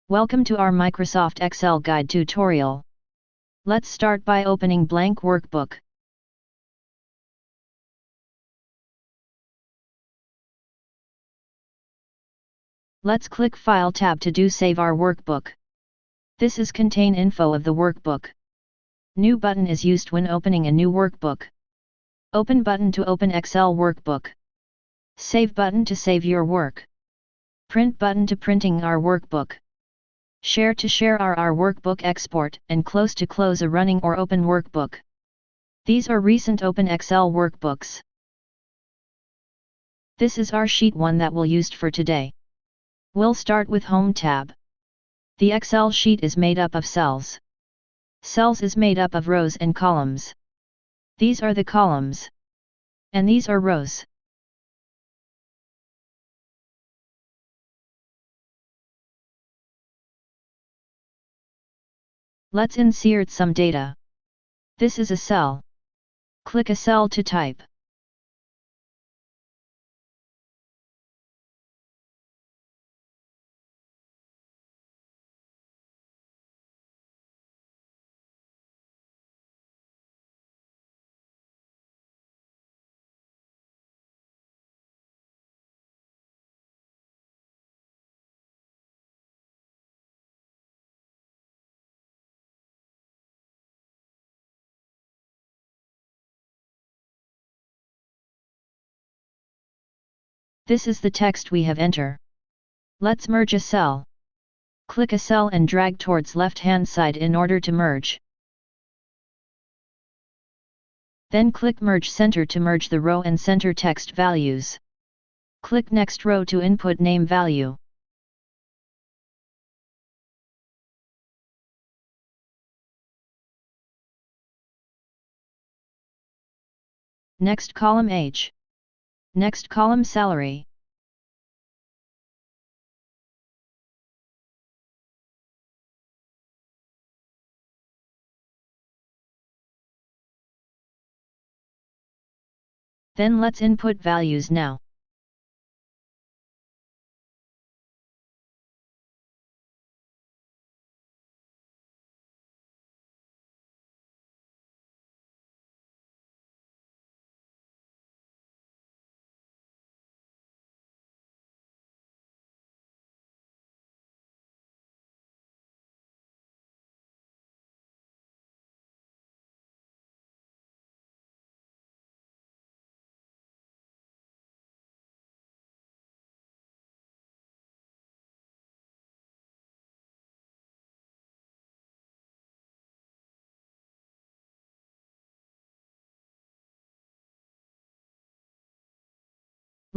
Welcome to our Microsoft Excel Guide tutorial. Let's start by opening blank workbook. Let's click File tab to save our workbook. This is contain info of the workbook. New button is used when opening a new workbook. Open button to open Excel workbook. Save button to save your work. Print button to printing our workbook. Share to share our workbook export, and close to close a running or open workbook. These are recent open Excel workbooks. This is our sheet 1 that we'll use for today. We'll start with Home tab. The Excel sheet is made up of cells. Cells is made up of rows and columns. These are the columns. And these are rows. Let's insert some data. This is a cell. Click a cell to type. This is the text we have entered. Let's merge a cell. Click a cell and drag towards left-hand side in order to merge. Then click Merge Center to merge the row and center text values. Click Next row to input name value. Next column age. Next column salary. Then let's input values now.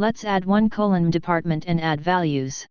Let's add one column department and add values.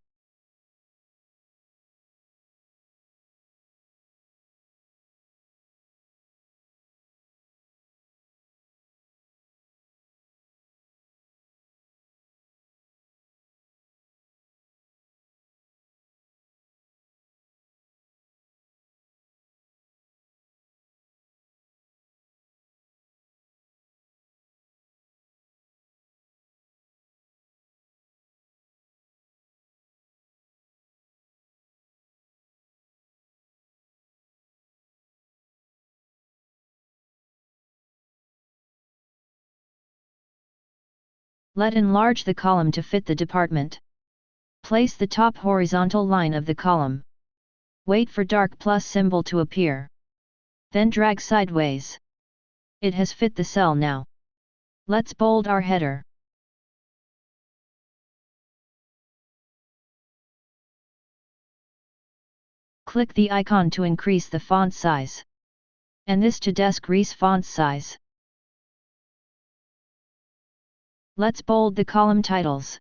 Let enlarge the column to fit the department. Place the top horizontal line of the column. Wait for dark plus symbol to appear. Then drag sideways. It has fit the cell now. Let's bold our header. Click the icon to increase the font size. And this to decrease font size. Let's bold the column titles.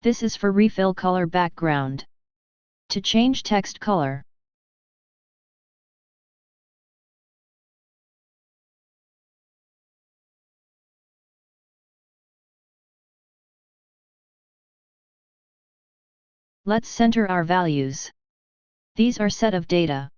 This is for refill color background. To change text color. Let's center our values. These are set of data.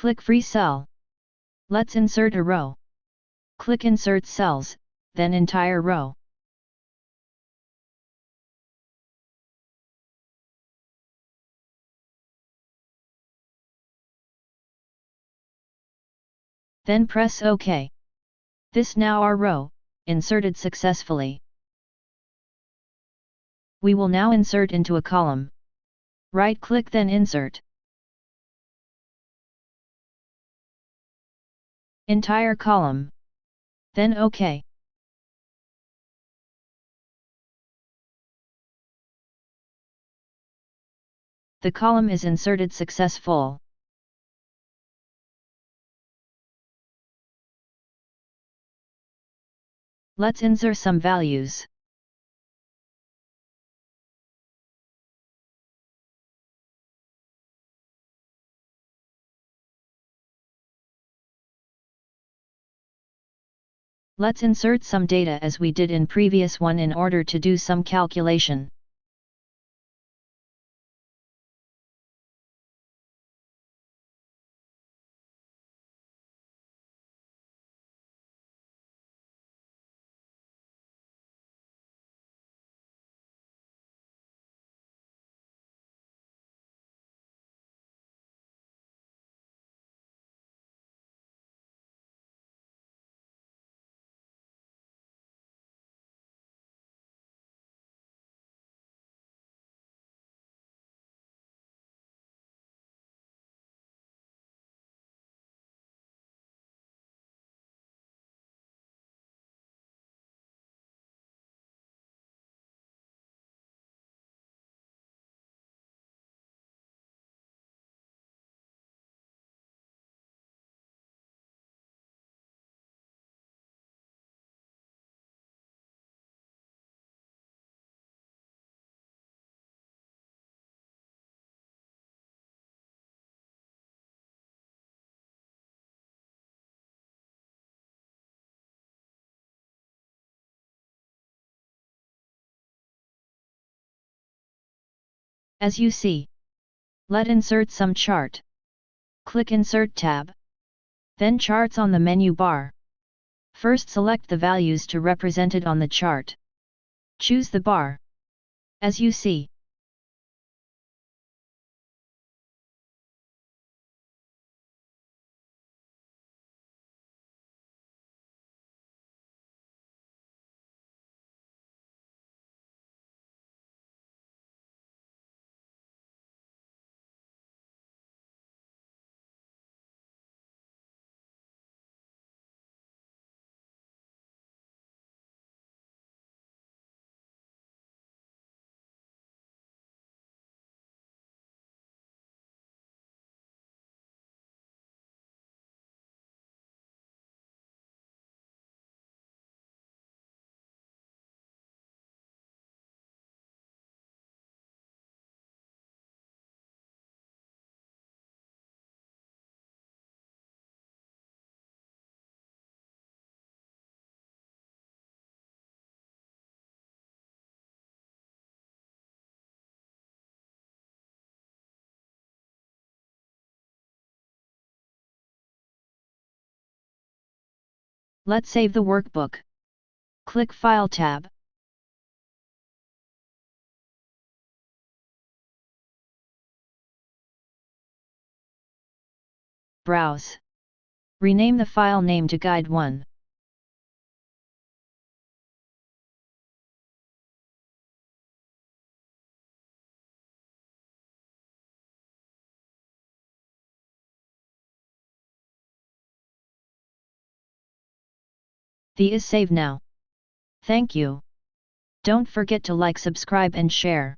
Click Free Cell. Let's insert a row. Click Insert Cells, then Entire Row. Then press OK. This now our row, inserted successfully. We will now insert into a column. Right-click then Insert. Entire column. Then OK. The column is inserted successful. Let's insert some values. Let's insert some data as we did in previous one in order to do some calculation. As you see, let's insert some chart. Click Insert tab. Then Charts on the menu bar. First select the values to represent it on the chart. Choose the bar. As you see, let's save the workbook. Click File tab. Browse. Rename the file name to Guide 1. The is saved now. Thank you. Don't forget to like, subscribe and share.